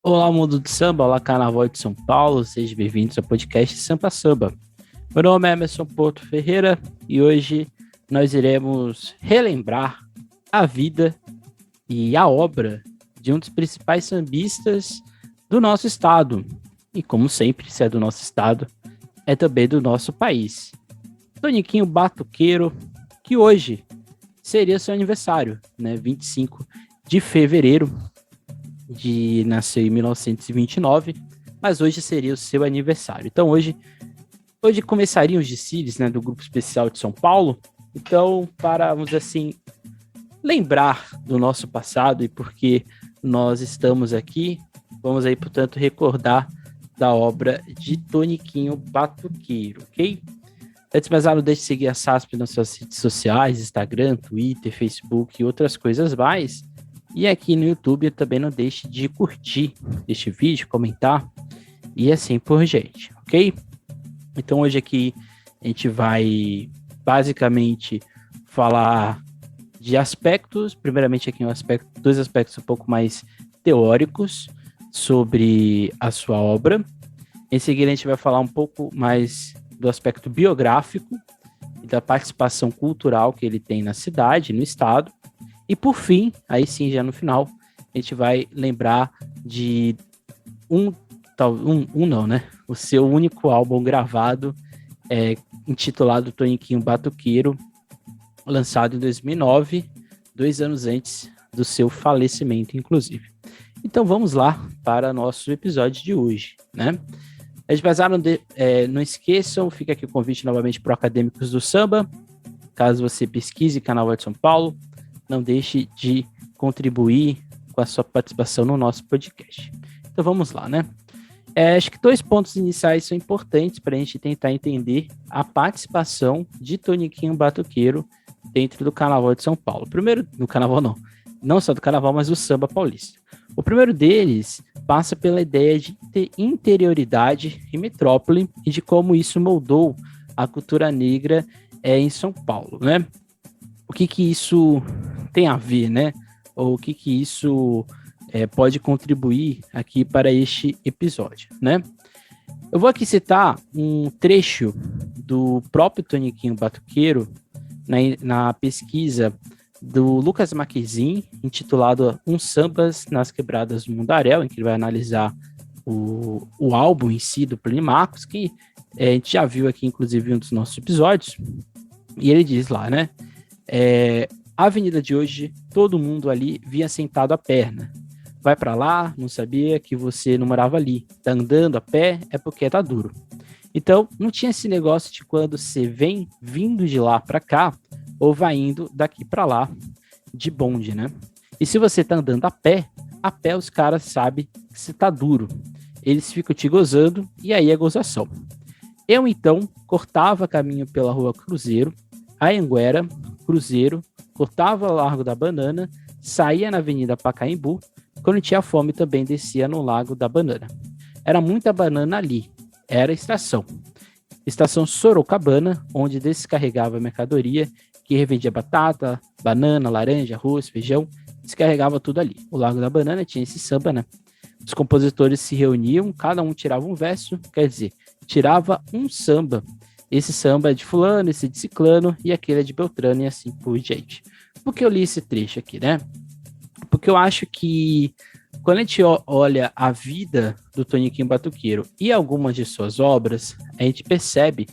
Olá, mundo do samba, olá, Carnaval de São Paulo, sejam bem-vindos ao podcast Sampa Samba. Meu nome é Emerson Porto Ferreira e hoje nós iremos relembrar a vida e a obra de um dos principais sambistas do nosso estado. E como sempre, se é do nosso estado, é também do nosso país. Toniquinho Batuqueiro, que hoje seria seu aniversário, né? 25 de fevereiro. Nasceu em 1929, mas hoje seria o seu aniversário. Então hoje começariam os desfiles, né, do Grupo Especial de São Paulo. Então, para, vamos dizer assim, lembrar do nosso passado e porque nós estamos aqui, vamos aí, portanto, recordar da obra de Toniquinho Batuqueiro, ok? Antes de mais nada, não deixe de seguir a SASP nas suas redes sociais, Instagram, Twitter, Facebook e outras coisas mais. E aqui no YouTube também não deixe de curtir este vídeo, comentar e assim por diante, ok? Então hoje aqui a gente vai basicamente falar de aspectos, primeiramente aqui dois aspectos um pouco mais teóricos sobre a sua obra. Em seguida a gente vai falar um pouco mais do aspecto biográfico e da participação cultural que ele tem na cidade, no estado. E por fim, aí sim, já no final, a gente vai lembrar de o seu único álbum gravado, intitulado Toniquinho Batuqueiro, lançado em 2009, 2 anos antes do seu falecimento, inclusive. Então vamos lá para nosso episódio de hoje, né? Não esqueçam, fica aqui o convite novamente para Acadêmicos do Samba, caso você pesquise Carnaval de São Paulo, não deixe de contribuir com a sua participação no nosso podcast. Então vamos lá, né? Acho que 2 pontos iniciais são importantes para a gente tentar entender a participação de Toniquinho Batuqueiro dentro do Carnaval de São Paulo. Primeiro, no Carnaval não só do Carnaval, mas do samba paulista. O primeiro deles passa pela ideia de interioridade e metrópole e de como isso moldou a cultura negra em São Paulo, né? O que isso tem a ver, né? Ou o que isso pode contribuir aqui para este episódio, né? Eu vou aqui citar um trecho do próprio Toniquinho Batuqueiro na pesquisa do Lucas Marquezin, intitulado Uns Sambas nas Quebradas do Mundaréu, em que ele vai analisar o álbum em si do Plínio Marcos, que a gente já viu aqui, inclusive, em um dos nossos episódios. E ele diz lá, né? A avenida de hoje, todo mundo ali via sentado a perna. Vai para lá, não sabia que você não morava ali. Tá andando a pé é porque tá duro. Então, não tinha esse negócio de quando você vem vindo de lá para cá ou vai indo daqui para lá de bonde, né? E se você tá andando a pé os caras sabem que você tá duro. Eles ficam te gozando e aí é gozação. Eu, então, cortava caminho pela rua Cruzeiro, Anhanguera, Cruzeiro, cortava o Largo da Banana, saía na Avenida Pacaembu, quando tinha fome também descia no Lago da Banana. Era muita banana ali, era a estação. Estação Sorocabana, onde descarregava a mercadoria, que revendia batata, banana, laranja, arroz, feijão, descarregava tudo ali. O Lago da Banana tinha esse samba, né? Os compositores se reuniam, cada um tirava um verso, quer dizer, tirava um samba. Esse samba é de fulano, esse é de ciclano, e aquele é de Beltrano, e assim por diante. Por que eu li esse trecho aqui, né? Porque eu acho que quando a gente olha a vida do Toniquinho Batuqueiro e algumas de suas obras, a gente percebe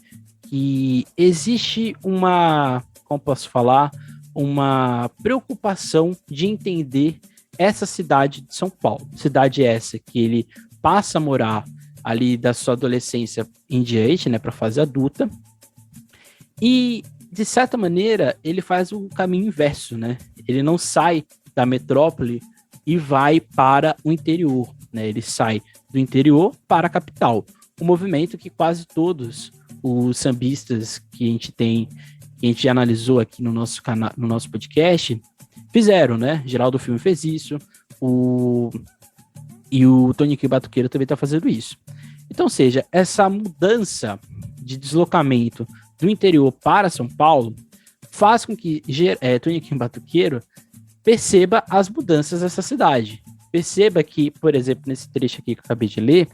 que existe como posso falar, uma preocupação de entender essa cidade de São Paulo. Cidade essa que ele passa a morar ali da sua adolescência em diante, né, para a fase adulta. E, de certa maneira, ele faz o caminho inverso, né? Ele não sai da metrópole e vai para o interior, né? Ele sai do interior para a capital. Um movimento que quase todos os sambistas que a gente tem, que a gente já analisou aqui no nosso canal, no nosso podcast, fizeram, né? Geraldo Filme fez isso, e o Toniquinho Batuqueiro também está fazendo isso. Então, seja, essa mudança de deslocamento do interior para São Paulo faz com que Toniquinho Batuqueiro perceba as mudanças dessa cidade, Perceba que, por exemplo, nesse trecho aqui que eu acabei de ler,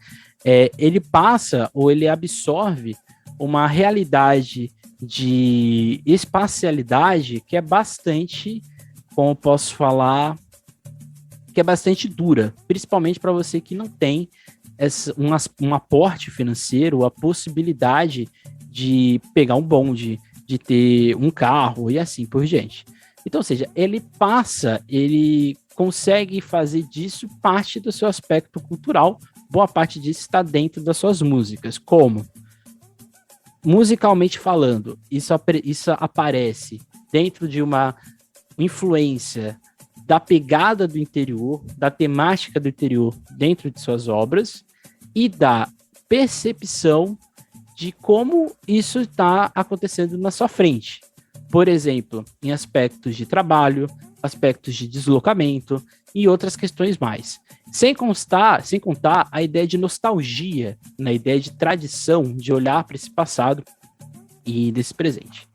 ele passa ou ele absorve uma realidade de espacialidade que é bastante, como posso falar, que é bastante dura, principalmente para você que não tem um aporte financeiro, a possibilidade de pegar um bonde, de ter um carro e assim por diante. Então, ou seja, ele consegue fazer disso parte do seu aspecto cultural, boa parte disso está dentro das suas músicas, como, musicalmente falando, isso aparece dentro de uma influência da pegada do interior, da temática do interior dentro de suas obras e da percepção de como isso está acontecendo na sua frente. Por exemplo, em aspectos de trabalho, aspectos de deslocamento e outras questões mais. Sem contar a ideia de nostalgia, na ideia de tradição, de olhar para esse passado e desse presente.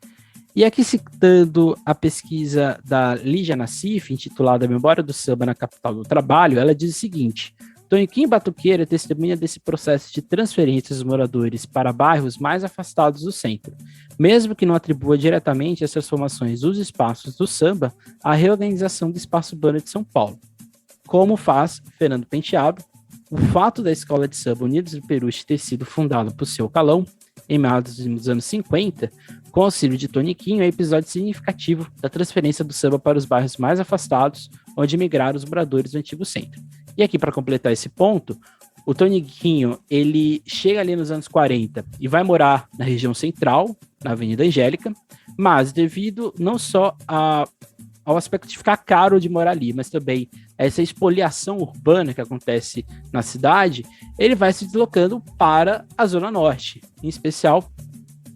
E aqui citando a pesquisa da Lígia Nassif, intitulada Memória do Samba na Capital do Trabalho, ela diz o seguinte: Toniquinho Batuqueira testemunha desse processo de transferência dos moradores para bairros mais afastados do centro, mesmo que não atribua diretamente as transformações dos espaços do samba à reorganização do espaço urbano de São Paulo. Como faz Fernando Penteado, o fato da escola de samba Unidos do Peruche ter sido fundada por seu Calão, em meados dos anos 50, com auxílio de Toniquinho, é episódio significativo da transferência do samba para os bairros mais afastados, onde migraram os moradores do antigo centro. E aqui, para completar esse ponto, o Toniquinho, ele chega ali nos anos 40 e vai morar na região central, na Avenida Angélica, mas devido não só ao aspecto de ficar caro de morar ali, mas também essa expoliação urbana que acontece na cidade, ele vai se deslocando para a Zona Norte, em especial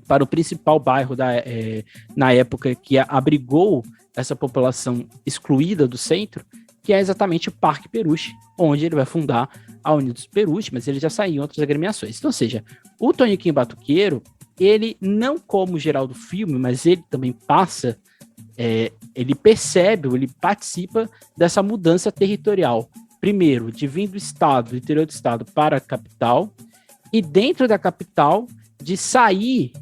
para o principal bairro na época que abrigou essa população excluída do centro, que é exatamente o Parque Peruche, onde ele vai fundar a Unidos Peruche, mas ele já saiu em outras agremiações. Então, ou seja, o Toniquinho Batuqueiro, ele não como geral do filme, mas ele também passa, ele percebe, ele participa dessa mudança territorial. Primeiro, de vir do estado, do interior do estado para a capital, e dentro da capital, de sair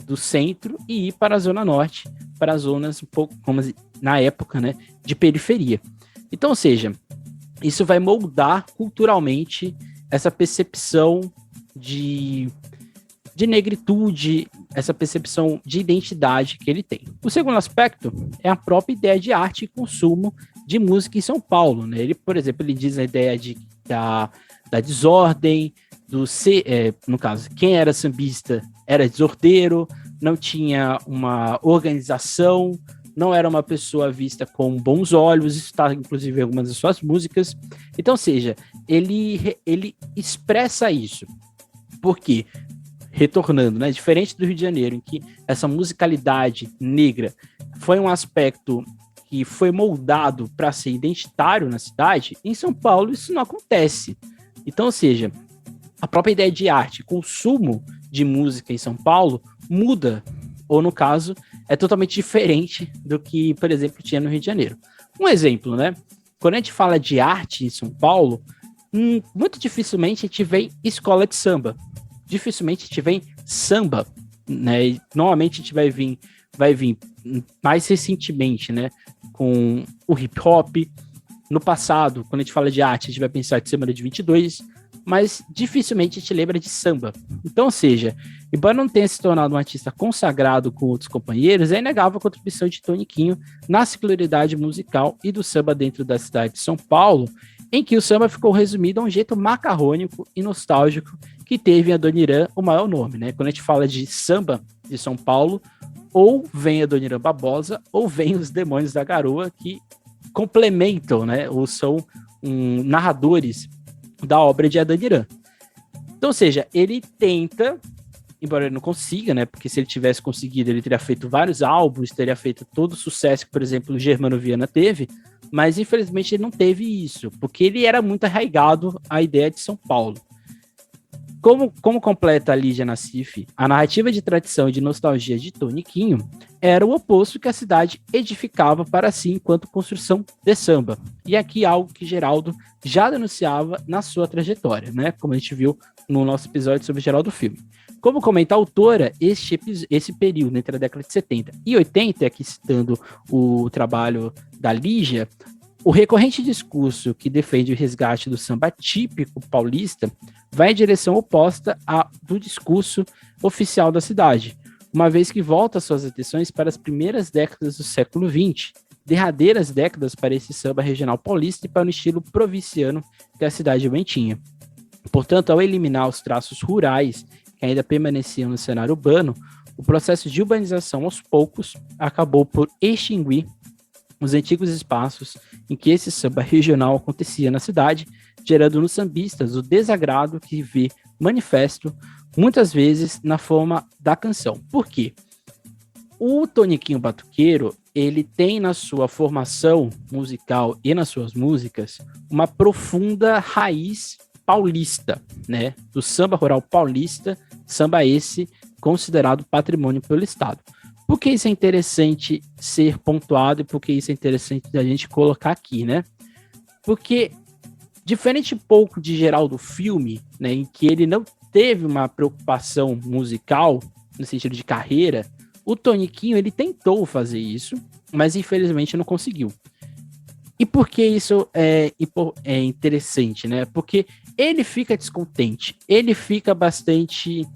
do centro e ir para a Zona Norte, para as zonas um pouco, como na época, né, de periferia. Então, ou seja, isso vai moldar culturalmente essa percepção de negritude, essa percepção de identidade que ele tem. O segundo aspecto é a própria ideia de arte e consumo de música em São Paulo, né? Ele, por exemplo, ele diz a ideia da desordem, no caso, quem era sambista era desordeiro, não tinha uma organização, não era uma pessoa vista com bons olhos, isso está inclusive em algumas das suas músicas. Então, ou seja, ele expressa isso. Por quê? Retornando, né? Diferente do Rio de Janeiro, em que essa musicalidade negra foi um aspecto que foi moldado para ser identitário na cidade, em São Paulo isso não acontece. Então, ou seja, a própria ideia de arte, consumo de música em São Paulo muda, ou no caso, é totalmente diferente do que, por exemplo, tinha no Rio de Janeiro. Um exemplo, né? Quando a gente fala de arte em São Paulo, muito dificilmente a gente vê escola de samba. Dificilmente a gente vê samba, né? E normalmente a gente vai vir mais recentemente, né? Com o hip hop. No passado, quando a gente fala de arte, a gente vai pensar de Semana de 22, mas dificilmente a gente lembra de samba. Então, ou seja, embora não tenha se tornado um artista consagrado com outros companheiros, é inegável a contribuição de Toniquinho na singularidade musical e do samba dentro da cidade de São Paulo, em que o samba ficou resumido a um jeito macarrônico e nostálgico que teve em Adoniran o maior nome, né? Quando a gente fala de samba de São Paulo, ou vem Adoniran Barbosa, ou vem os Demônios da Garoa, que complementam, né? Ou são narradores da obra de Adoniran. Então, ou seja, ele tenta, embora ele não consiga, né? Porque se ele tivesse conseguido, ele teria feito vários álbuns, teria feito todo o sucesso que, por exemplo, o Germano Viana teve, mas infelizmente ele não teve isso, porque ele era muito arraigado à ideia de São Paulo. Como completa a Lígia Nassif, a narrativa de tradição e de nostalgia de Toniquinho era o oposto que a cidade edificava para si enquanto construção de samba. E aqui algo que Geraldo já denunciava na sua trajetória, né? Como a gente viu no nosso episódio sobre Geraldo Filme. Como comenta a autora, esse período entre a década de 70 e 80, aqui citando o trabalho da Lígia, o recorrente discurso que defende o resgate do samba típico paulista vai em direção oposta do discurso oficial da cidade, uma vez que volta suas atenções para as primeiras décadas do século XX, derradeiras décadas para esse samba regional paulista e para o estilo provinciano que a cidade bem tinha. Portanto, ao eliminar os traços rurais que ainda permaneciam no cenário urbano, o processo de urbanização aos poucos acabou por extinguir os antigos espaços em que esse samba regional acontecia na cidade, gerando nos sambistas o desagrado que vê manifesto muitas vezes na forma da canção. Por quê? O Toniquinho Batuqueiro, ele tem na sua formação musical e nas suas músicas uma profunda raiz paulista, né? Do samba rural paulista, samba esse considerado patrimônio pelo Estado. Por que isso é interessante ser pontuado e por que isso é interessante da gente colocar aqui, né? Porque, diferente um pouco de Geraldo Filme, né, em que ele não teve uma preocupação musical, no sentido de carreira, o Toniquinho, ele tentou fazer isso, mas infelizmente não conseguiu. E por que isso é interessante, né? Porque ele fica descontente, ele fica bastante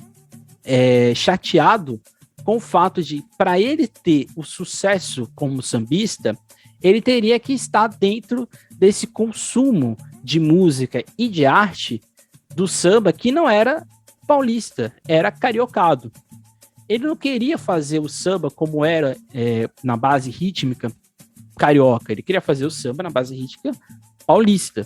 chateado com o fato de, para ele ter o sucesso como sambista, ele teria que estar dentro desse consumo de música e de arte do samba que não era paulista, era cariocado. Ele não queria fazer o samba como era na base rítmica carioca, ele queria fazer o samba na base rítmica paulista.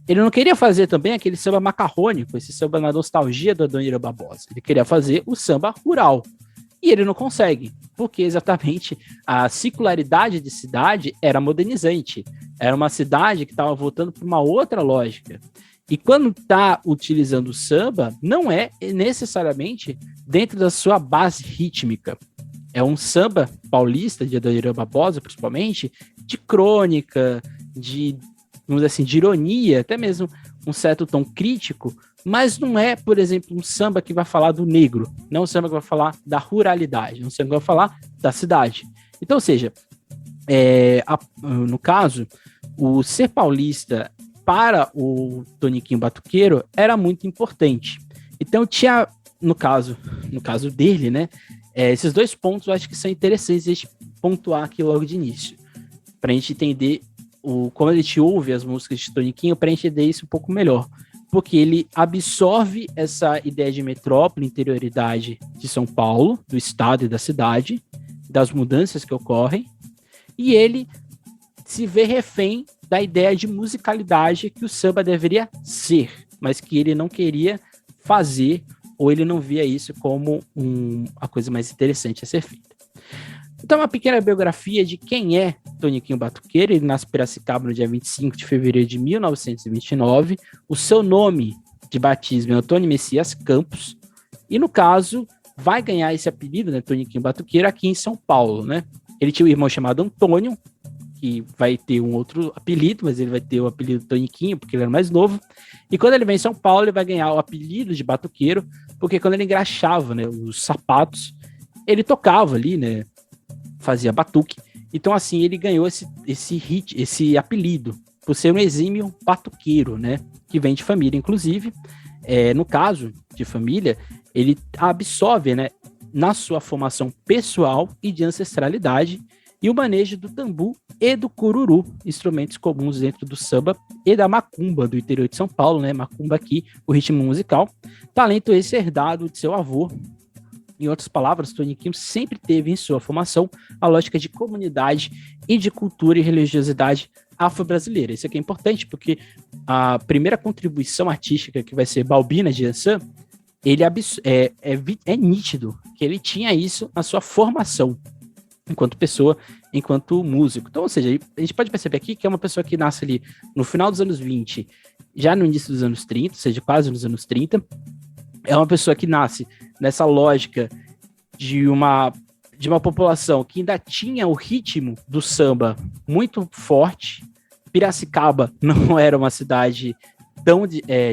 Ele não queria fazer também aquele samba macarrônico, esse samba na nostalgia do Adoniran Barbosa. Ele queria fazer o samba rural. E ele não consegue, porque exatamente a circularidade de cidade era modernizante. Era uma cidade que estava voltando para uma outra lógica. E quando está utilizando o samba, não é necessariamente dentro da sua base rítmica. É um samba paulista, de Adoniran Barbosa, principalmente, de crônica, vamos dizer assim, de ironia, até mesmo um certo tom crítico, mas não é, por exemplo, um samba que vai falar do negro, não um samba que vai falar da ruralidade, um samba que vai falar da cidade. Então, ou seja, no caso, o ser paulista para o Toniquinho Batuqueiro era muito importante. Então, tinha, no caso dele, né, esses dois pontos eu acho que são interessantes a gente pontuar aqui logo de início, para a gente entender como a gente ouve as músicas de Toniquinho, para entender isso um pouco melhor. Porque ele absorve essa ideia de metrópole, interioridade de São Paulo, do estado e da cidade, das mudanças que ocorrem, e ele se vê refém da ideia de musicalidade que o samba deveria ser, mas que ele não queria fazer, ou ele não via isso como a coisa mais interessante a ser feita. Então, uma pequena biografia de quem é Toniquinho Batuqueiro. Ele nasce em Piracicaba no dia 25 de fevereiro de 1929. O seu nome de batismo é Antônio Messias Campos. E, no caso, vai ganhar esse apelido, né, Toniquinho Batuqueiro, aqui em São Paulo, né? Ele tinha um irmão chamado Antônio, que vai ter um outro apelido, mas ele vai ter o apelido Toniquinho, porque ele era mais novo. E quando ele vem em São Paulo, ele vai ganhar o apelido de Batuqueiro, porque quando ele engraxava, né, os sapatos, ele tocava ali, né? Fazia batuque. Então, assim, ele ganhou esse apelido, por ser um exímio batuqueiro, né? Que vem de família, inclusive. No caso de família, ele absorve, né, na sua formação pessoal e de ancestralidade, e o manejo do tambu e do cururu, instrumentos comuns dentro do samba e da macumba do interior de São Paulo, né? Macumba aqui, o ritmo musical. Talento esse herdado de seu avô. Em outras palavras, Toniquinho sempre teve em sua formação a lógica de comunidade e de cultura e religiosidade afro-brasileira. Isso aqui é importante porque a primeira contribuição artística, que vai ser Balbina de Ançã, ele é nítido que ele tinha isso na sua formação enquanto pessoa, enquanto músico. Então, ou seja, a gente pode perceber aqui que é uma pessoa que nasce ali no final dos anos 20, já no início dos anos 30, ou seja, quase nos anos 30, é uma pessoa que nasce nessa lógica de uma população que ainda tinha o ritmo do samba muito forte. Piracicaba não era uma cidade tão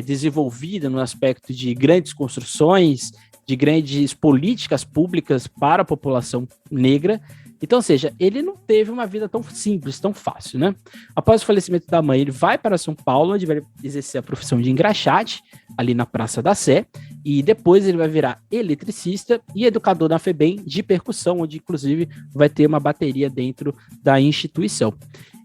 desenvolvida no aspecto de grandes construções, de grandes políticas públicas para a população negra. Então, ou seja, ele não teve uma vida tão simples, tão fácil, né? Após o falecimento da mãe, ele vai para São Paulo, onde vai exercer a profissão de engraxate, ali na Praça da Sé, e depois ele vai virar eletricista e educador na FEBEM de percussão, onde inclusive vai ter uma bateria dentro da instituição.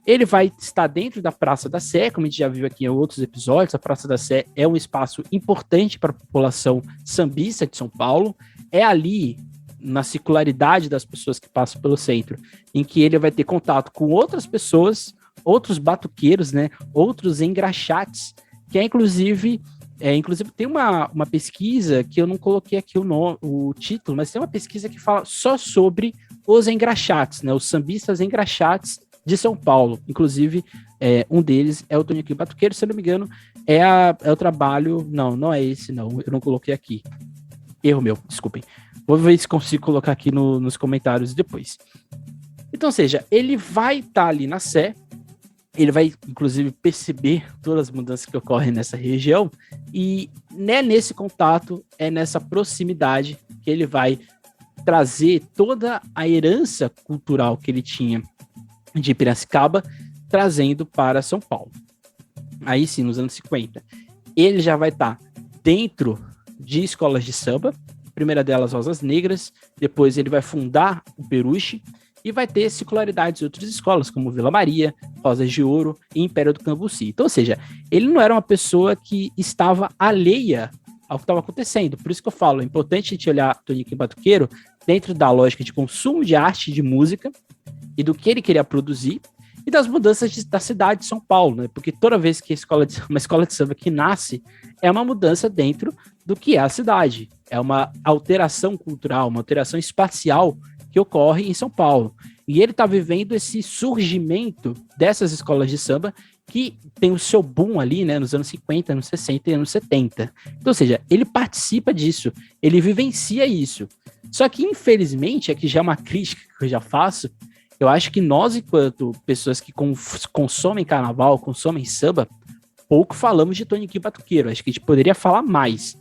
Ele vai estar dentro da Praça da Sé, como a gente já viu aqui em outros episódios. A Praça da Sé é um espaço importante para a população sambista de São Paulo. É ali, na circularidade das pessoas que passam pelo centro, em que ele vai ter contato com outras pessoas, outros batuqueiros, né, outros engraxates, que é inclusive tem uma pesquisa que eu não coloquei aqui o título, mas tem uma pesquisa que fala só sobre os engraxates, né, os sambistas engraxates de São Paulo. Inclusive, um deles é o Toniquinho Batuqueiro, se eu não me engano, é o trabalho... Não é esse, não. Eu não coloquei aqui. Erro meu, desculpem. Vou ver se consigo colocar aqui nos comentários depois. Então, ou seja, ele vai estar ali na Sé, ele vai, inclusive, perceber todas as mudanças que ocorrem nessa região, e nesse contato, nessa proximidade, que ele vai trazer toda a herança cultural que ele tinha de Piracicaba, trazendo para São Paulo. Aí sim, nos anos 50, ele já vai estar dentro de escolas de samba, a primeira delas Rosas Negras, depois ele vai fundar o Peruche, e vai ter circularidades de outras escolas, como Vila Maria, Rosas de Ouro e Império do Cambuci. Então, ou seja, ele não era uma pessoa que estava alheia ao que estava acontecendo. Por isso que eu falo, é importante a gente olhar Toniquinho Batuqueiro dentro da lógica de consumo de arte e de música, e do que ele queria produzir, e das mudanças da cidade de São Paulo, né? Porque toda vez que uma escola de samba que nasce, é uma mudança dentro do que é a cidade. É uma alteração cultural, uma alteração espacial que ocorre em São Paulo. E ele está vivendo esse surgimento dessas escolas de samba que tem o seu boom ali, né, nos anos 50, anos 60 e anos 70. Então, ou seja, ele participa disso, ele vivencia isso. Só que, infelizmente, aqui já é uma crítica que eu já faço, eu acho que nós, enquanto pessoas que consomem carnaval, consomem samba, pouco falamos de Toniquinho Batuqueiro. Acho que a gente poderia falar mais.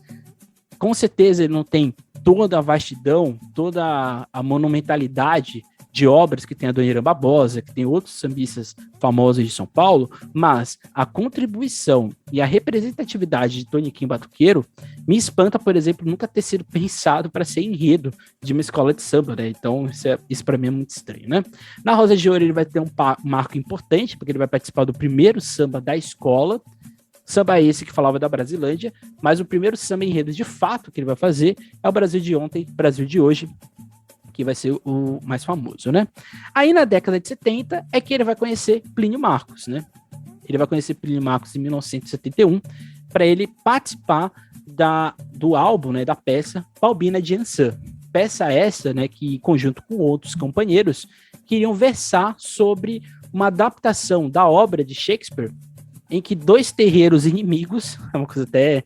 Com certeza ele não tem toda a vastidão, toda a monumentalidade de obras que tem a Dona Irã Barbosa, que tem outros sambistas famosos de São Paulo, mas a contribuição e a representatividade de Toniquinho Batuqueiro me espanta, por exemplo, nunca ter sido pensado para ser enredo de uma escola de samba, né? Então, isso para mim é muito estranho, né? Na Rosa de Ouro ele vai ter um marco importante, porque ele vai participar do primeiro samba da escola, samba esse que falava da Brasilândia, mas o primeiro samba enredo de fato que ele vai fazer é o Brasil de ontem, Brasil de hoje, que vai ser o mais famoso, né? Aí na década de 70 é que ele vai conhecer Plínio Marcos, né? Ele vai conhecer Plínio Marcos em 1971 para ele participar do álbum, né, da peça Balbina de Ançã. Peça essa, né, que em conjunto com outros companheiros queriam versar sobre uma adaptação da obra de Shakespeare em que dois terreiros inimigos, é uma coisa até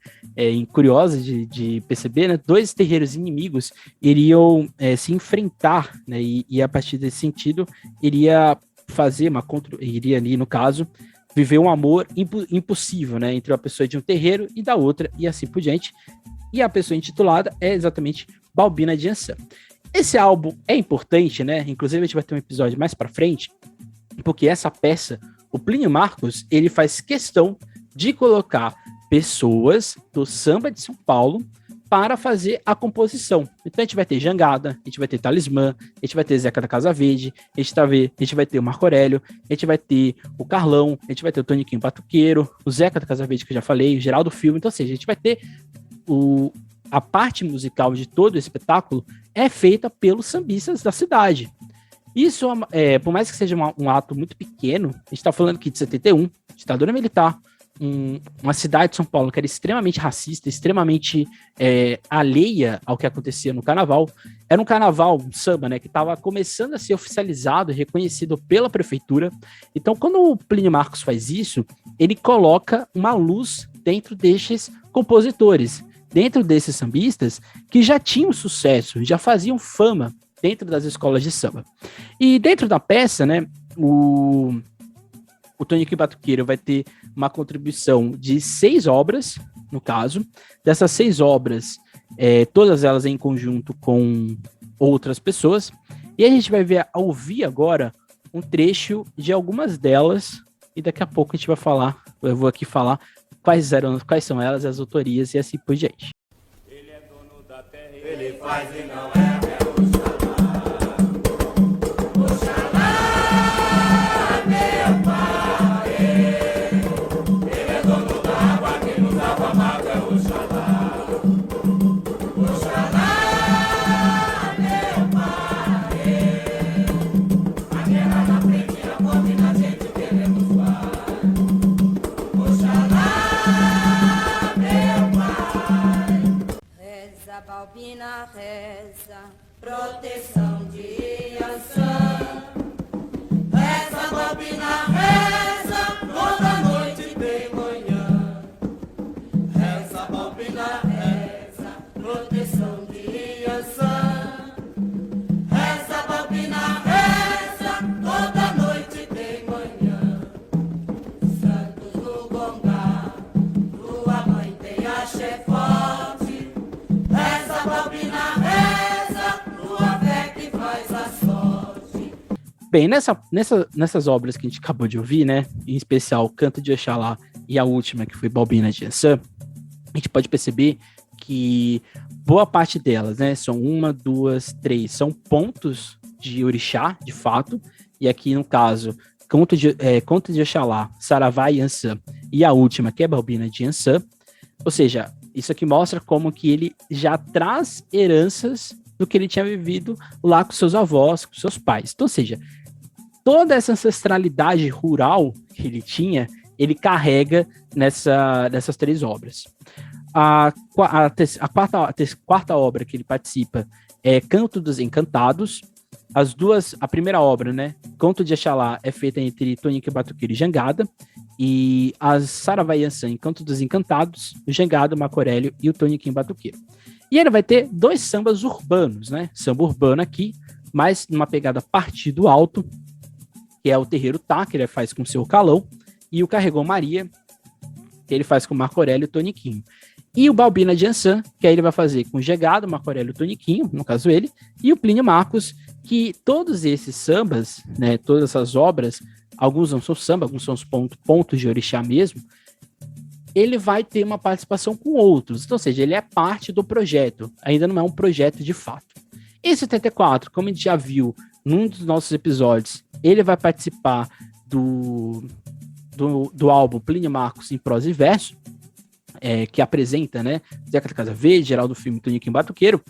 curiosa de perceber, né? Dois terreiros inimigos iriam se enfrentar, né? E a partir desse sentido, iria ali, no caso, viver um amor impossível, né? Entre uma pessoa de um terreiro e da outra, e assim por diante. E a pessoa intitulada é exatamente Balbina de Ançã. Esse álbum é importante, né? Inclusive, a gente vai ter um episódio mais pra frente, porque essa peça, o Plínio Marcos, ele faz questão de colocar pessoas do samba de São Paulo para fazer a composição. Então a gente vai ter Jangada, a gente vai ter Talismã, a gente vai ter Zeca da Casa Verde, a gente vai ter o Marco Aurélio, a gente vai ter o Carlão, a gente vai ter o Toniquinho Batuqueiro, o Zeca da Casa Verde que eu já falei, o Geraldo Filme. Então, ou seja, a gente vai ter a parte musical de todo o espetáculo é feita pelos sambistas da cidade. Isso, por mais que seja um ato muito pequeno, a gente está falando aqui de 71, ditadura militar, uma cidade de São Paulo que era extremamente racista, extremamente alheia ao que acontecia no carnaval. Era um carnaval, um samba, né, que estava começando a ser oficializado e reconhecido pela prefeitura. Então, quando o Plínio Marcos faz isso, ele coloca uma luz dentro destes compositores. dentro desses sambistas que já tinham sucesso, já faziam fama dentro das escolas de samba. E dentro da peça, né, o Toniquinho Batuqueiro vai ter uma contribuição de 6 obras, no caso. Dessas 6 obras, todas elas em conjunto com outras pessoas. E a gente vai ouvir agora um trecho de algumas delas, e daqui a pouco a gente vai falar, eu vou aqui falar quais são elas, as autorias e assim por diante. Ele é dono da terra, ele faz e não é Oxalá. Oxalá, meu pai. Ele é dono da água, quem nos dá amado é Oxalá. Oxalá, meu pai. A guerra na frente, a fome na gente, queremos paz. Oxalá, meu pai. Reza, Balbina, reza, proteção de Iansã. Reza, Balbina, reza, toda noite de manhã. Reza, Balbina, reza, proteção de Iansã. Reza, Balbina, reza, toda noite de manhã. Santos no Gongá, tua mãe tem axé forte. Reza, Balbina, reza, tua fé que faz a sorte. Bem, nessas obras que a gente acabou de ouvir, né, em especial Canto de Oxalá e a última, que foi Balbina de Iansã, a gente pode perceber que boa parte delas, né, são 1, 2, 3, são pontos de orixá, de fato, e aqui no caso, Conto de Oxalá, Saravá e Iansã, e a última, que é Balbina de Iansã, ou seja, isso aqui mostra como que ele já traz heranças do que ele tinha vivido lá com seus avós, com seus pais. Então, ou seja, toda essa ancestralidade rural que ele tinha, ele carrega nessas 3 obras. A quarta obra que ele participa é Canto dos Encantados. A primeira obra, né, Conto de Oxalá, é feita entre Toniquinho Batuqueiro e Jangada, e as Saravá e Iansã, Canto dos Encantados, o Jangada, o Marco Aurélio e o Toniquinho Batuqueiro. E ele vai ter 2 sambas urbanos, né, samba urbano aqui, mas numa pegada partido alto, que é o Terreiro Tá, que ele faz com o Seu Calão, e o Carregou Maria, que ele faz com o Marco Aurélio e o Toniquinho. E o Balbina de Iansã, que aí ele vai fazer com o Jegado, Marco Aurélio e o Toniquinho, no caso ele, e o Plínio Marcos, que todos esses sambas, né, todas essas obras, alguns não são samba, alguns são os pontos de orixá mesmo, ele vai ter uma participação com outros, então, ou seja, ele é parte do projeto, ainda não é um projeto de fato. Em 74, como a gente já viu num dos nossos episódios, ele vai participar do álbum Plínio Marcos em prosa e verso, que apresenta, né, Zeca da Casa Verde, Geraldo Filme, Toniquinho Batuqueiro,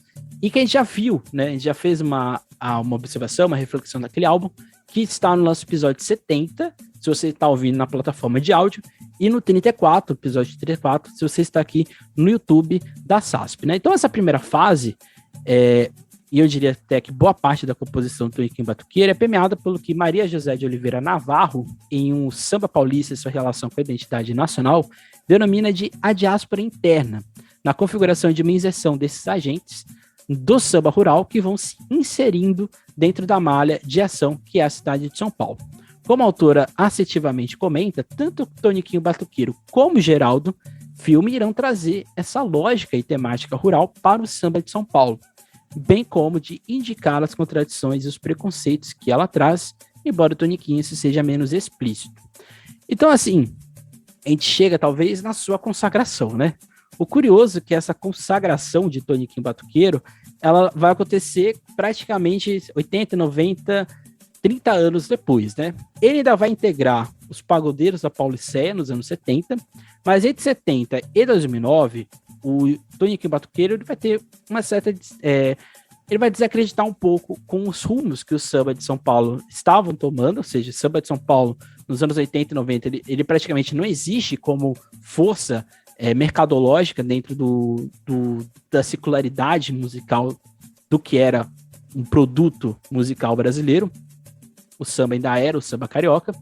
e que a gente já viu, né, a gente já fez uma observação, uma reflexão daquele álbum, que está no nosso episódio 70, se você está ouvindo na plataforma de áudio, e no 34, episódio 34, se você está aqui no YouTube da SASP, né? Então essa primeira fase, e eu diria até que boa parte da composição do Toniquinho Batuqueiro é permeada pelo que Maria José de Oliveira Navarro, em um Samba Paulista e sua relação com a identidade nacional, denomina de a diáspora interna, na configuração de uma inserção desses agentes do samba rural que vão se inserindo dentro da malha de ação que é a cidade de São Paulo. Como a autora assertivamente comenta, tanto Toniquinho Batuqueiro como Geraldo Filme irão trazer essa lógica e temática rural para o samba de São Paulo, bem como de indicar as contradições e os preconceitos que ela traz, embora o Toniquinho isso seja menos explícito. Então, assim, a gente chega talvez na sua consagração, né? O curioso é que essa consagração de Toniquinho Batuqueiro, ela vai acontecer praticamente 80, 90, 30 anos depois, né? Ele ainda vai integrar os pagodeiros da Pauliceia nos anos 70, mas entre 70 e 2009, o Toniquinho Batuqueiro ele vai ter uma certa... ele vai desacreditar um pouco com os rumos que o samba de São Paulo estavam tomando, ou seja, o samba de São Paulo nos anos 80 e 90, ele praticamente não existe como força mercadológica dentro da circularidade musical do que era um produto musical brasileiro. O samba ainda era o samba carioca,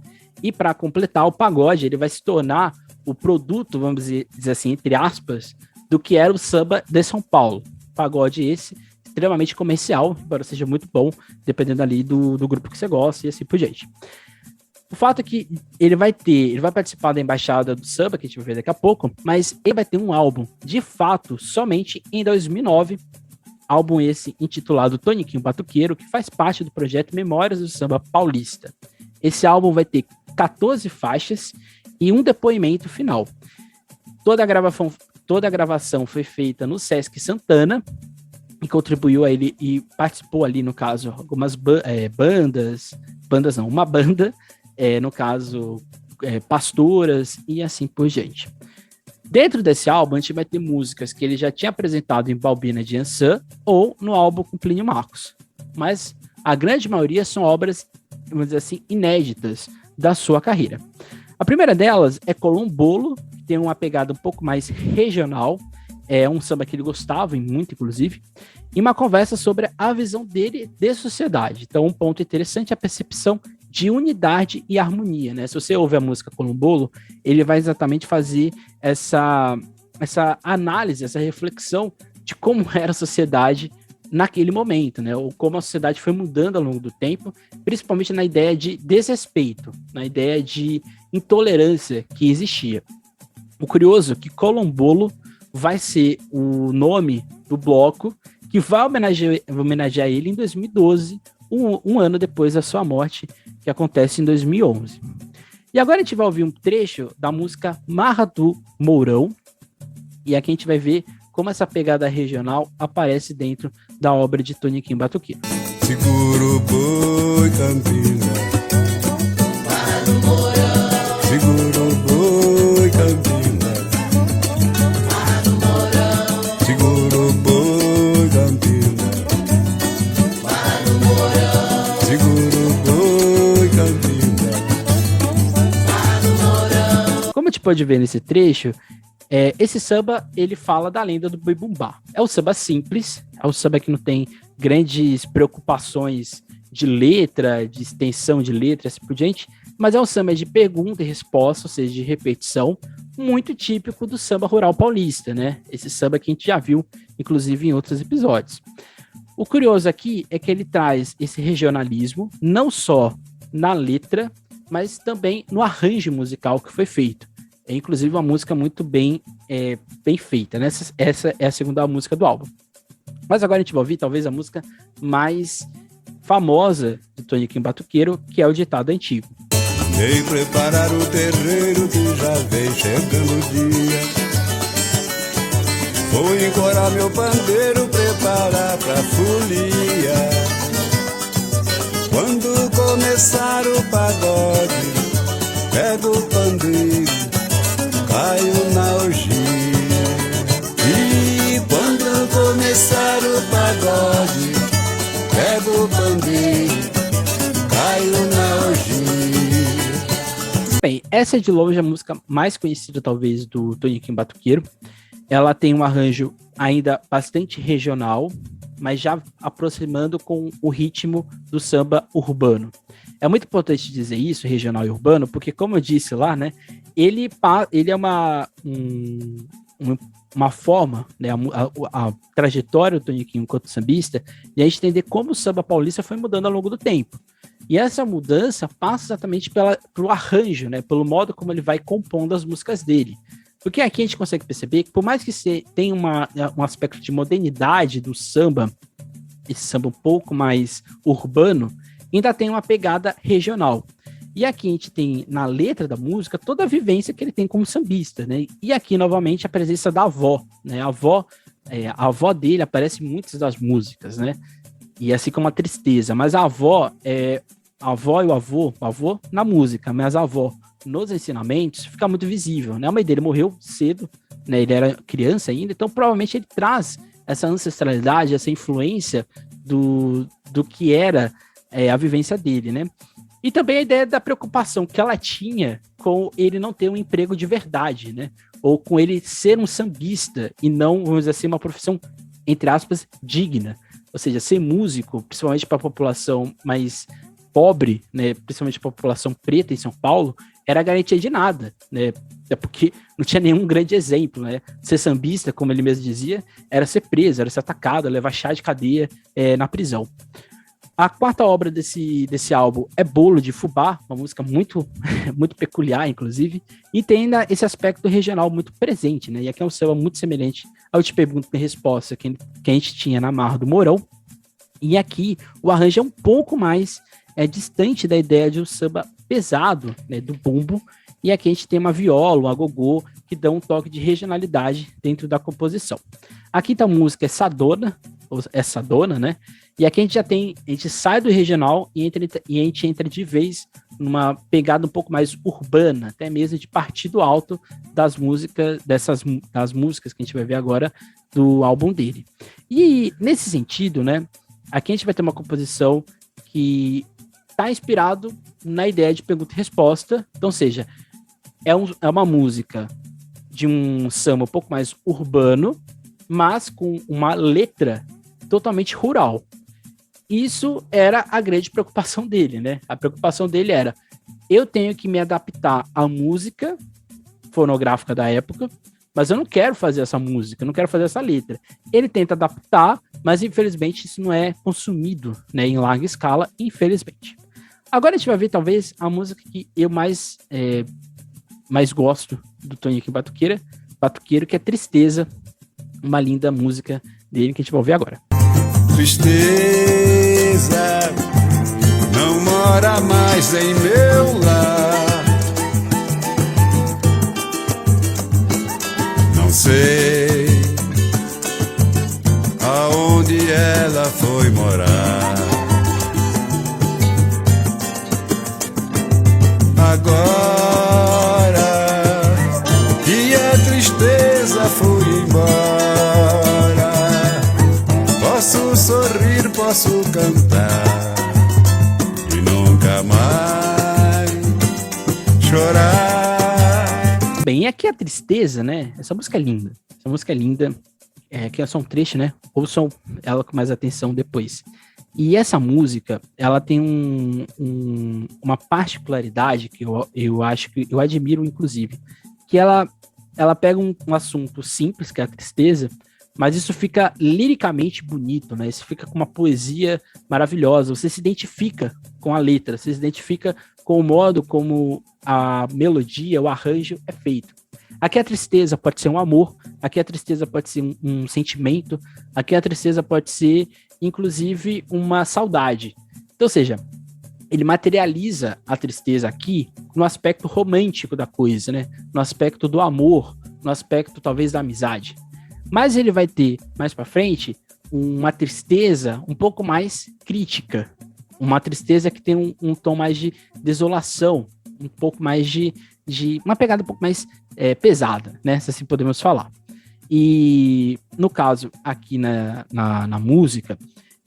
e para completar, o pagode ele vai se tornar o produto, vamos dizer assim, entre aspas, do que era o samba de São Paulo. Pagode esse, extremamente comercial, embora seja muito bom, dependendo ali do grupo que você gosta e assim por diante. O fato é que ele vai participar da Embaixada do Samba, que a gente vai ver daqui a pouco, mas ele vai ter um álbum, de fato, somente em 2009, álbum esse intitulado Toniquinho Batuqueiro, que faz parte do projeto Memórias do Samba Paulista. Esse álbum vai ter 14 faixas e um depoimento final. Toda a gravação foi feita no Sesc Santana, e contribuiu a ele e participou ali, no caso, algumas uma banda, no caso, Pastoras e assim por diante. Dentro desse álbum, a gente vai ter músicas que ele já tinha apresentado em Balbina de Ançã ou no álbum com Plínio Marcos. Mas a grande maioria são obras, vamos dizer assim, inéditas da sua carreira. A primeira delas é Colombolo, que tem uma pegada um pouco mais regional, é um samba que ele gostava muito, inclusive, e uma conversa sobre a visão dele de sociedade. Então, um ponto interessante é a percepção de unidade e harmonia, né? Se você ouve a música Colombolo, ele vai exatamente fazer essa análise, essa reflexão de como era a sociedade naquele momento, né? Ou como a sociedade foi mudando ao longo do tempo, principalmente na ideia de desrespeito, na ideia de intolerância que existia. O curioso é que Colombolo vai ser o nome do bloco que vai homenagear ele em 2012, um ano depois da sua morte, que acontece em 2011. E agora a gente vai ouvir um trecho da música Marra do Mourão, e aqui a gente vai ver como essa pegada regional aparece dentro da obra de Toniquinho Batuqueiro. Segura o boi, Campina. Marra do Mourão, Segura o boi, Campina. Marra do Mourão, Segura o boi, Campina. Marra do Mourão, Segura o boi, Campina. Marra do Mourão. Como a gente pode ver nesse trecho, esse samba, ele fala da lenda do Boi Bumbá. É um samba simples, é um samba que não tem grandes preocupações de letra, de extensão de letra, assim por diante, mas é um samba de pergunta e resposta, ou seja, de repetição, muito típico do samba rural paulista, né? Esse samba que a gente já viu, inclusive, em outros episódios. O curioso aqui é que ele traz esse regionalismo, não só na letra, mas também no arranjo musical que foi feito. É, inclusive, uma música muito bem feita, né? Essa é a segunda música do álbum. Mas agora a gente vai ouvir, talvez, a música mais famosa de Toniquinho Batuqueiro, que é o Ditado Antigo. Vem preparar o terreiro que já vem chegando o dia. Vou encorar meu pandeiro, preparar pra folia. Quando começar o pagode, pego o pandeiro, caio na orgia. E quando começar o pagode, pego o pandeiro, caio na orgia. Bem, essa é de longe a música mais conhecida, talvez, do Toniquinho Batuqueiro. Ela tem um arranjo ainda bastante regional, mas já aproximando com o ritmo do samba urbano. É muito importante dizer isso, regional e urbano, porque, como eu disse lá, né, ele é uma forma, né, a trajetória do Toniquinho enquanto sambista, e a gente entender como o samba paulista foi mudando ao longo do tempo. E essa mudança passa exatamente pelo arranjo, né, pelo modo como ele vai compondo as músicas dele. Porque aqui a gente consegue perceber que, por mais que você tenha um aspecto de modernidade do samba, esse samba um pouco mais urbano, ainda tem uma pegada regional. E aqui a gente tem, na letra da música, toda a vivência que ele tem como sambista, né? E aqui, novamente, a presença da avó, né? A avó dele aparece em muitas das músicas, né? E assim como a tristeza. Mas a avó e o avô na música, mas a avó nos ensinamentos fica muito visível, né? A mãe dele morreu cedo, né? Ele era criança ainda, então provavelmente ele traz essa ancestralidade, essa influência do que era a vivência dele, né? E também a ideia da preocupação que ela tinha com ele não ter um emprego de verdade, né? Ou com ele ser um sambista e não, vamos dizer assim, uma profissão, entre aspas, digna. Ou seja, ser músico, principalmente para a população mais pobre, né? Principalmente para a população preta em São Paulo, era garantia de nada, né? É porque não tinha nenhum grande exemplo, né? Ser sambista, como ele mesmo dizia, era ser preso, era ser atacado, levar chá de cadeia na prisão. A quarta obra desse álbum é Bolo de Fubá, uma música muito, muito peculiar, inclusive, e tem ainda esse aspecto regional muito presente, né? E aqui é um samba muito semelhante ao Te Pergunto e Resposta que a gente tinha na Marra do Mourão. E aqui o arranjo é um pouco mais distante da ideia de um samba pesado, né, do bumbo, e aqui a gente tem uma viola, um agogô, que dão um toque de regionalidade dentro da composição. A quinta música é Sadona, né? E aqui a gente sai do regional e a gente entra de vez numa pegada um pouco mais urbana, até mesmo de partido alto das músicas, das músicas que a gente vai ver agora do álbum dele. E nesse sentido, né, aqui a gente vai ter uma composição que está inspirado na ideia de pergunta e resposta, então, ou seja, é uma música de um samba um pouco mais urbano, mas com uma letra totalmente rural. Isso era a grande preocupação dele, né? A preocupação dele era: eu tenho que me adaptar à música fonográfica da época, mas eu não quero fazer essa música, eu não quero fazer essa letra. Ele tenta adaptar, mas infelizmente isso não é consumido, né, em larga escala, infelizmente. Agora a gente vai ver talvez a música que eu mais gosto do Toniquinho Batuqueiro, que é Tristeza, uma linda música dele que a gente vai ouvir agora. Tristeza não mora mais em meu lar. Não sei aonde ela foi morar. Agora que a tristeza foi embora, posso sorrir, posso cantar e nunca mais chorar. Bem, e aqui a Tristeza, né? Essa música é linda. Essa música é linda. Aqui é só um trecho, né? Ouçam ela com mais atenção depois. E essa música, ela tem uma particularidade que eu acho que eu admiro, inclusive, que ela pega um assunto simples, que é a tristeza, mas isso fica liricamente bonito, né? Isso fica com uma poesia maravilhosa. Você se identifica com a letra, você se identifica com o modo como a melodia, o arranjo é feito. Aqui a tristeza pode ser um amor, aqui a tristeza pode ser um sentimento, aqui a tristeza pode ser, inclusive, uma saudade. Então, ou seja, ele materializa a tristeza aqui no aspecto romântico da coisa, né? No aspecto do amor, no aspecto, talvez, da amizade. Mas ele vai ter, mais pra frente, uma tristeza um pouco mais crítica. Uma tristeza que tem um tom mais de desolação, um pouco mais de uma pegada um pouco mais pesada, né? Se assim podemos falar. E, no caso, aqui na música,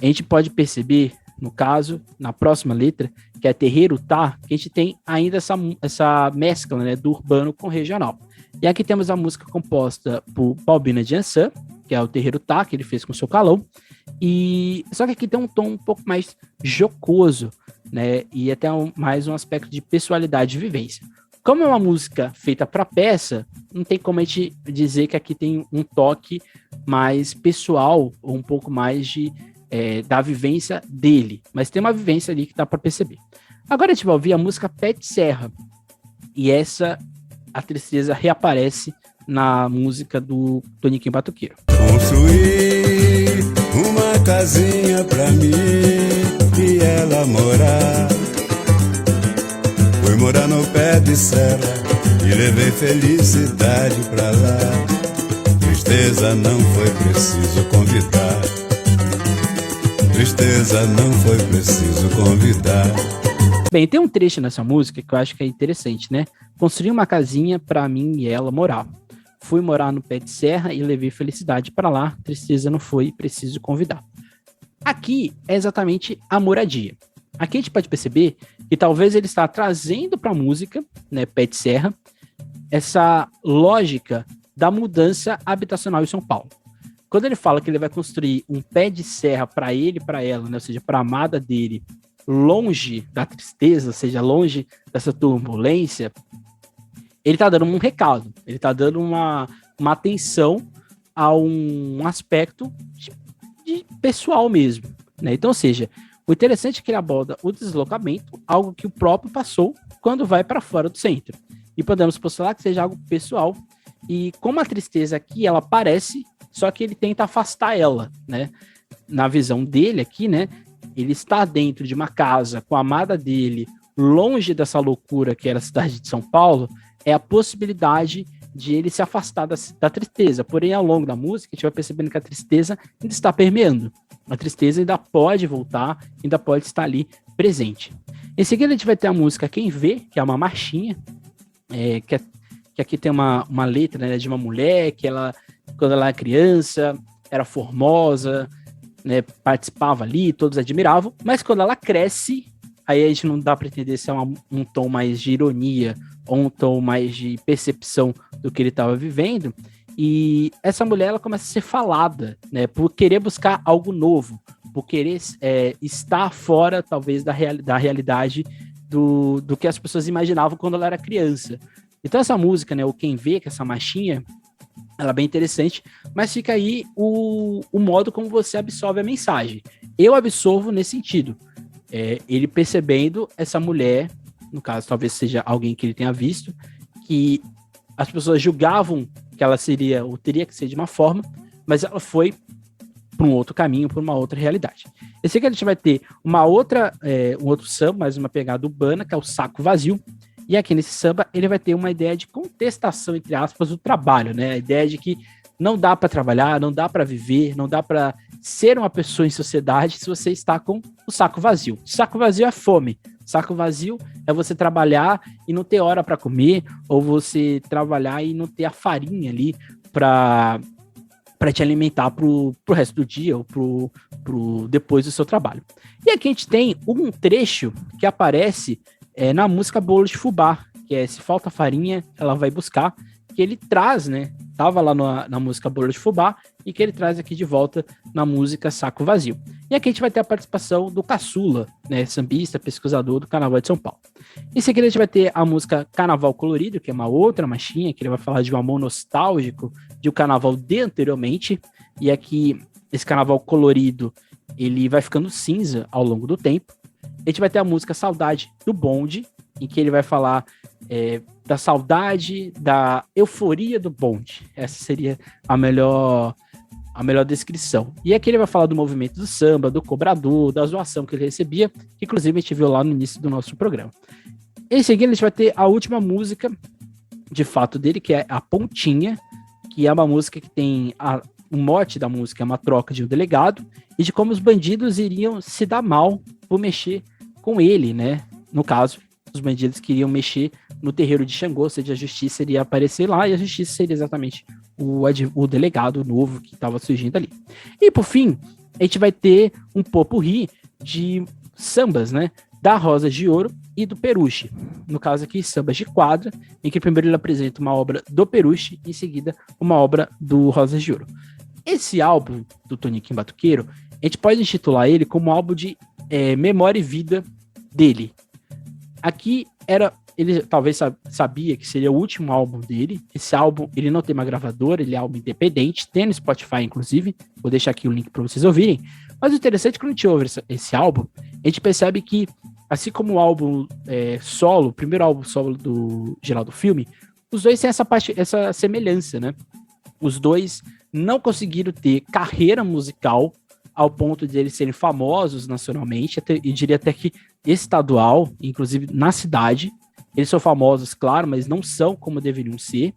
a gente pode perceber, no caso, na próxima letra, que é Terreiro Tá, que a gente tem ainda essa mescla, né, do urbano com o regional. E aqui temos a música composta por Balbina de Ançã, que é o Terreiro Tá, que ele fez com o seu Calão. Só que aqui tem um tom um pouco mais jocoso, né? E até mais um aspecto de pessoalidade e vivência. Como é uma música feita para peça, não tem como a gente dizer que aqui tem um toque mais pessoal, ou um pouco mais da vivência dele. Mas tem uma vivência ali que dá para perceber. Agora a gente vai ouvir a música Pé de Serra. E a tristeza reaparece na música do Toniquinho Batuqueiro. Construir uma casinha pra mim e ela morar. Fui morar no pé de serra e levei felicidade pra lá. Tristeza não foi preciso convidar. Tristeza não foi preciso convidar. Bem, tem um trecho nessa música que eu acho que é interessante, né? Construí uma casinha pra mim e ela morar. Fui morar no pé de serra e levei felicidade pra lá. Tristeza não foi preciso convidar. Aqui é exatamente a moradia. Aqui a gente pode perceber que talvez ele está trazendo para a música, né, Pé de Serra, essa lógica da mudança habitacional em São Paulo. Quando ele fala que ele vai construir um pé de serra para ele e para ela, né, ou seja, para a amada dele, longe da tristeza, ou seja, longe dessa turbulência, ele tá dando um recado, ele tá dando uma atenção a um aspecto de pessoal mesmo, né? Então, ou seja, o interessante é que ele aborda o deslocamento, algo que o próprio passou quando vai para fora do centro. E podemos postular que seja algo pessoal. E como a tristeza aqui, ela aparece, só que ele tenta afastar ela, né? Na visão dele aqui, né? Ele está dentro de uma casa com a amada dele, longe dessa loucura que era a cidade de São Paulo, é a possibilidade de ele se afastar da tristeza. Porém, ao longo da música, a gente vai percebendo que a tristeza ainda está permeando. A tristeza ainda pode voltar, ainda pode estar ali presente. Em seguida, a gente vai ter a música Quem Vê, que é uma marchinha, que aqui tem uma letra, né, de uma mulher que ela, quando ela era criança, era formosa, né, participava ali, todos admiravam, mas quando ela cresce, aí a gente não dá para entender se é um tom mais de ironia ou um tom mais de percepção do que ele estava vivendo, e essa mulher ela começa a ser falada, né, por querer buscar algo novo, por querer estar fora, talvez, da realidade do que as pessoas imaginavam quando ela era criança. Então essa música, né, o Quem Vê, que é essa marchinha, ela é bem interessante, mas fica aí o modo como você absorve a mensagem. Eu absorvo nesse sentido, ele percebendo essa mulher, no caso talvez seja alguém que ele tenha visto, que as pessoas julgavam que ela seria ou teria que ser de uma forma, mas ela foi para um outro caminho, para uma outra realidade. Esse aqui a gente vai ter um outro samba, mais uma pegada urbana, que é o Saco Vazio. E aqui nesse samba ele vai ter uma ideia de contestação, entre aspas, do trabalho, né? A ideia de que não dá para trabalhar, não dá para viver, não dá para ser uma pessoa em sociedade se você está com o saco vazio. Saco vazio é fome. Saco vazio é você trabalhar e não ter hora para comer, ou você trabalhar e não ter a farinha ali para te alimentar pro resto do dia ou pro depois do seu trabalho. E aqui a gente tem um trecho que aparece na música Bolo de Fubá, que é Se Falta Farinha, Ela Vai Buscar, que ele traz, né? Tava lá na música Bolo de Fubá e que ele traz aqui de volta na música Saco Vazio. E aqui a gente vai ter a participação do Caçula, né? Sambista, pesquisador do Carnaval de São Paulo. Em seguida a gente vai ter a música Carnaval Colorido, que é uma outra marchinha, que ele vai falar de um amor nostálgico de um carnaval de anteriormente. E aqui, esse carnaval colorido, ele vai ficando cinza ao longo do tempo. A gente vai ter a música Saudade do Bonde, em que ele vai falar da saudade, da euforia do bonde. Essa seria a melhor descrição. E aqui ele vai falar do movimento do samba, do cobrador, da zoação que ele recebia, que inclusive a gente viu lá no início do nosso programa. Em seguida a gente vai ter a última música, de fato, dele, que é a Pontinha, que é uma música que tem o mote da música é uma troca de um delegado e de como os bandidos iriam se dar mal por mexer com ele, né? No caso, os bandidos queriam mexer no terreiro de Xangô, ou seja, a justiça iria aparecer lá e a justiça seria exatamente o delegado novo que estava surgindo ali. E por fim, a gente vai ter um popurrí de sambas, né? Da Rosas de Ouro e do Peruche. No caso aqui, sambas de quadra, em que primeiro ele apresenta uma obra do Peruche e em seguida uma obra do Rosas de Ouro. Esse álbum do Toniquinho Batuqueiro, a gente pode intitular ele como álbum de memória e vida dele. Aqui ele talvez sabia que seria o último álbum dele. Esse álbum, ele não tem uma gravadora, ele é álbum independente, tem no Spotify, inclusive. Vou deixar aqui o link para vocês ouvirem. Mas o interessante é que quando a gente ouve esse álbum, a gente percebe que, assim como o álbum solo, o primeiro álbum solo do Geraldo Filme, os dois têm essa semelhança, né? Os dois não conseguiram ter carreira musical ao ponto de eles serem famosos nacionalmente, e diria até que estadual, inclusive na cidade. Eles são famosos, claro, mas não são como deveriam ser.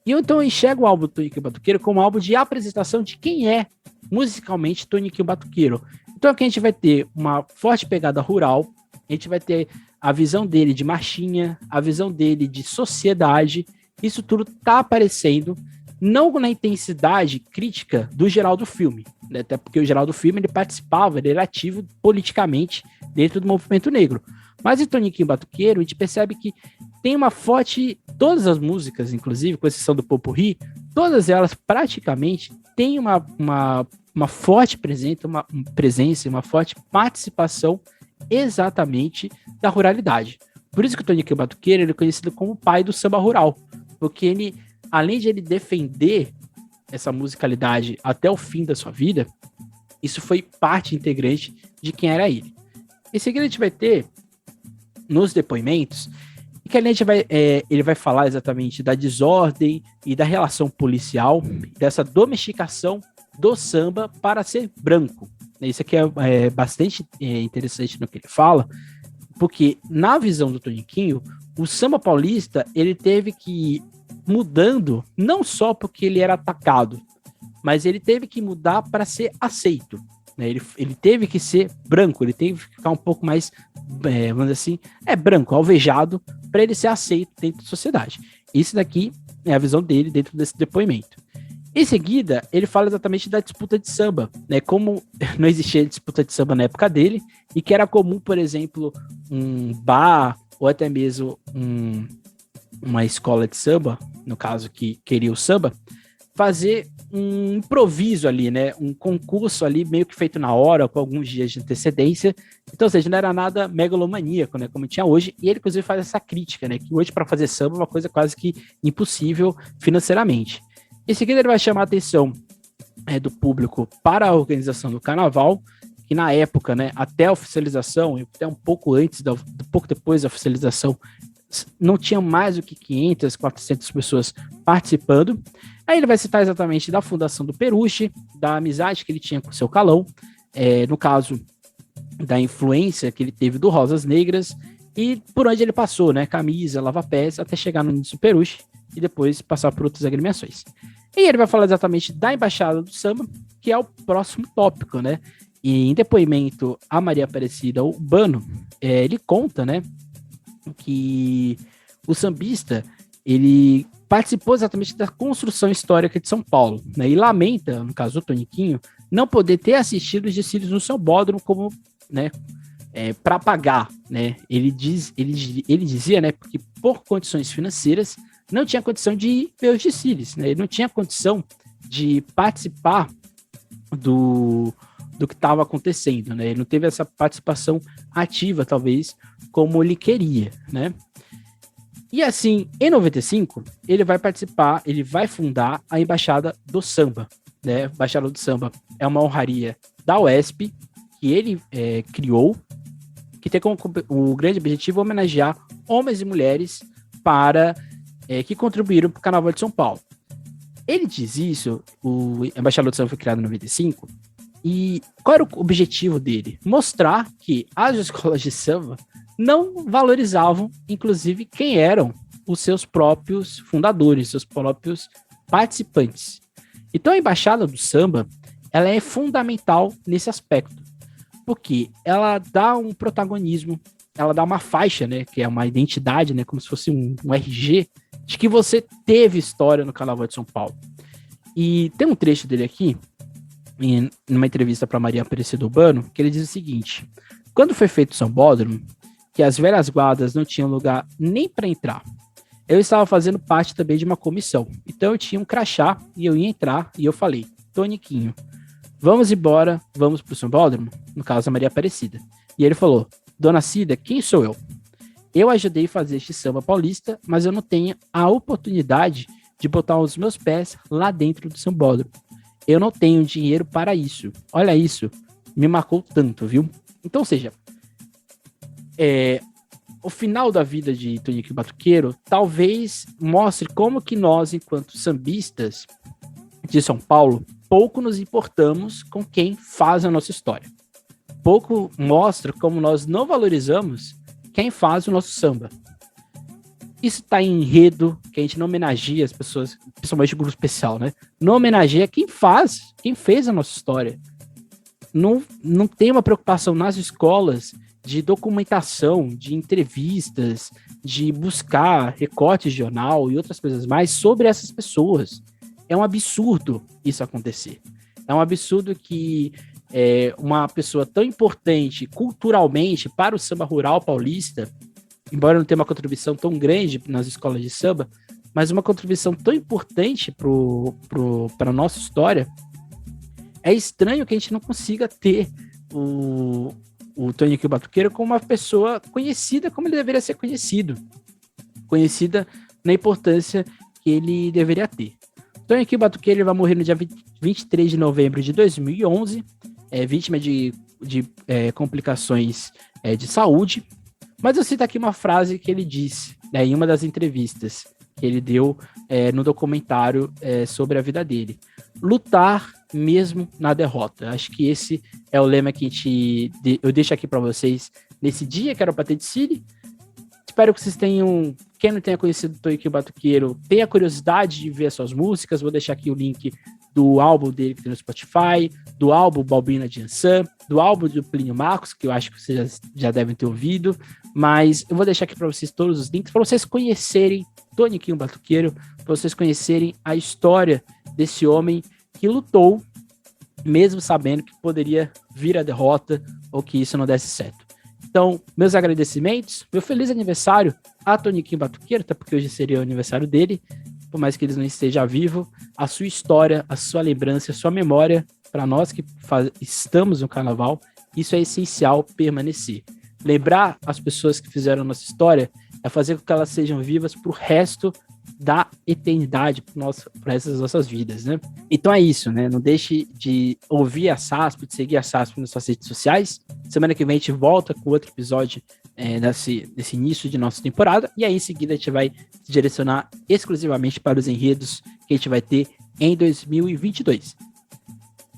E eu então enxergo o álbum Toniquinho Batuqueiro como um álbum de apresentação de quem é musicalmente Toniquinho Batuqueiro. Então aqui a gente vai ter uma forte pegada rural, a gente vai ter a visão dele de marchinha, a visão dele de sociedade. Isso tudo tá aparecendo não na intensidade crítica do Geraldo Filme, né? Até porque o Geraldo Filme ele participava, ele era ativo politicamente dentro do movimento negro. Mas em Toniquinho Batuqueiro, a gente percebe que tem uma forte... Todas as músicas, inclusive, com exceção do popurrí, todas elas praticamente têm uma forte presença, uma forte participação exatamente da ruralidade. Por isso que o Toniquinho Batuqueiro ele é conhecido como o pai do samba rural, porque ele, além de ele defender essa musicalidade até o fim da sua vida, isso foi parte integrante de quem era ele. Em seguida a gente vai ter, nos depoimentos, que a gente vai, ele vai falar exatamente da desordem e da relação policial, dessa domesticação do samba para ser branco. Isso aqui é bastante interessante no que ele fala, porque na visão do Toniquinho, o samba paulista ele teve que ir mudando, não só porque ele era atacado, mas ele teve que mudar para ser aceito. Né? Ele teve que ser branco, ele teve que ficar um pouco mais, vamos dizer assim, branco, alvejado, para ele ser aceito dentro da sociedade. Isso daqui é a visão dele dentro desse depoimento. Em seguida, ele fala exatamente da disputa de samba, né? Como não existia disputa de samba na época dele, e que era comum, por exemplo, um bar, ou até mesmo uma escola de samba, no caso que queria o samba, fazer um improviso ali, né? Um concurso ali meio que feito na hora, com alguns dias de antecedência. Então, ou seja, não era nada megalomaníaco, né? Como tinha hoje. E ele, inclusive, faz essa crítica, né? Que hoje, para fazer samba, é uma coisa quase que impossível financeiramente. Em seguida, ele vai chamar a atenção do público para a organização do carnaval, que na época, né? Até a oficialização, até um pouco antes, pouco depois da oficialização, não tinha mais do que 500, 400 pessoas participando. Aí ele vai citar exatamente da fundação do Peruche, da amizade que ele tinha com o seu Calão, no caso da influência que ele teve do Rosas Negras, e por onde ele passou, né, Camisa, Lava Pés, até chegar no início do Peruche, e depois passar por outras agremiações. E ele vai falar exatamente da Embaixada do Samba, que é o próximo tópico, né, e em depoimento a Maria Aparecida Urbano, ele conta, né, que o sambista, ele participou exatamente da construção histórica de São Paulo, né, e lamenta, no caso do Toniquinho, não poder ter assistido os desfiles no Sambódromo como, né, para pagar, né, ele dizia, né, porque por condições financeiras não tinha condição de ver os desfiles, né, ele não tinha condição de participar do que estava acontecendo, né, ele não teve essa participação ativa, talvez, como ele queria, né. E assim, em 95, ele vai participar, ele vai fundar a Embaixada do Samba, né? A Embaixada do Samba é uma honraria da UESP, que ele criou, que tem como o grande objetivo homenagear homens e mulheres que contribuíram para o Carnaval de São Paulo. Ele diz isso, a Embaixada do Samba foi criada em 95, e qual era o objetivo dele? Mostrar que as escolas de samba não valorizavam, inclusive, quem eram os seus próprios fundadores, seus próprios participantes. Então, a Embaixada do Samba, ela é fundamental nesse aspecto, porque ela dá um protagonismo, ela dá uma faixa, né, que é uma identidade, né, como se fosse um RG, de que você teve história no Carnaval de São Paulo. E tem um trecho dele aqui, numa entrevista para Maria Aparecida Urbano, que ele diz o seguinte: quando foi feito o Sambódromo, que as velhas guardas não tinham lugar nem para entrar, eu estava fazendo parte também de uma comissão. Então eu tinha um crachá e eu ia entrar e eu falei: Toniquinho, vamos embora, vamos pro Sambódromo? No caso, a Maria Aparecida. E ele falou: Dona Cida, quem sou eu? Eu ajudei a fazer este samba paulista, mas eu não tenho a oportunidade de botar os meus pés lá dentro do Sambódromo. Eu não tenho dinheiro para isso. Olha isso, me marcou tanto, viu? Então, ou seja, o final da vida de Toniquinho Batuqueiro talvez mostre como que nós, enquanto sambistas de São Paulo, pouco nos importamos com quem faz a nossa história. Pouco mostra como nós não valorizamos quem faz o nosso samba. Isso está em enredo, que a gente não homenageia as pessoas, principalmente o grupo especial, né? Não homenageia quem fez a nossa história. Não tem uma preocupação nas escolas de documentação, de entrevistas, de buscar recortes de jornal e outras coisas mais sobre essas pessoas. É um absurdo isso acontecer. É um absurdo que uma pessoa tão importante culturalmente para o samba rural paulista, embora não tenha uma contribuição tão grande nas escolas de samba, mas uma contribuição tão importante para a nossa história, é estranho que a gente não consiga ter o Toniquinho Batuqueiro como uma pessoa conhecida como ele deveria ser conhecido. Conhecida na importância que ele deveria ter. Toniquinho Batuqueiro ele vai morrer no dia 23 de novembro de 2011, vítima de complicações de saúde. Mas eu cito aqui uma frase que ele disse, né, em uma das entrevistas que ele deu no documentário sobre a vida dele. Lutar mesmo na derrota. Acho que esse é o lema que eu deixo aqui para vocês nesse dia que era o Patente City. Espero que vocês tenham, quem não tenha conhecido o Toniquinho Batuqueiro, tenha curiosidade de ver as suas músicas. Vou deixar aqui o link do álbum dele que tem no Spotify, do álbum Balbina de Ançã, do álbum do Plínio Marcos, que eu acho que vocês já devem ter ouvido, mas eu vou deixar aqui para vocês todos os links, para vocês conhecerem Toniquinho Batuqueiro, para vocês conhecerem a história desse homem que lutou, mesmo sabendo que poderia vir a derrota ou que isso não desse certo. Então, meus agradecimentos, meu feliz aniversário a Toniquinho Batuqueiro, até porque hoje seria o aniversário dele, por mais que ele não esteja vivo, a sua história, a sua lembrança, a sua memória, para nós que estamos no carnaval, isso é essencial permanecer. Lembrar as pessoas que fizeram a nossa história é fazer com que elas sejam vivas para o resto da eternidade, para essas nossas vidas, né? Então é isso, né? Não deixe de ouvir a SASP, de seguir a SASP nas suas redes sociais. Semana que vem a gente volta com outro episódio desse início de nossa temporada, e aí em seguida a gente vai se direcionar exclusivamente para os enredos que a gente vai ter em 2022.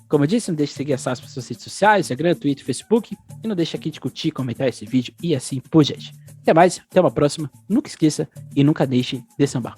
Como eu disse, não deixe de seguir a SASP nas suas redes sociais, Instagram, Twitter, Facebook, e não deixe aqui de curtir, comentar esse vídeo e assim por diante. Até mais, até uma próxima, nunca esqueça e nunca deixe de sambar.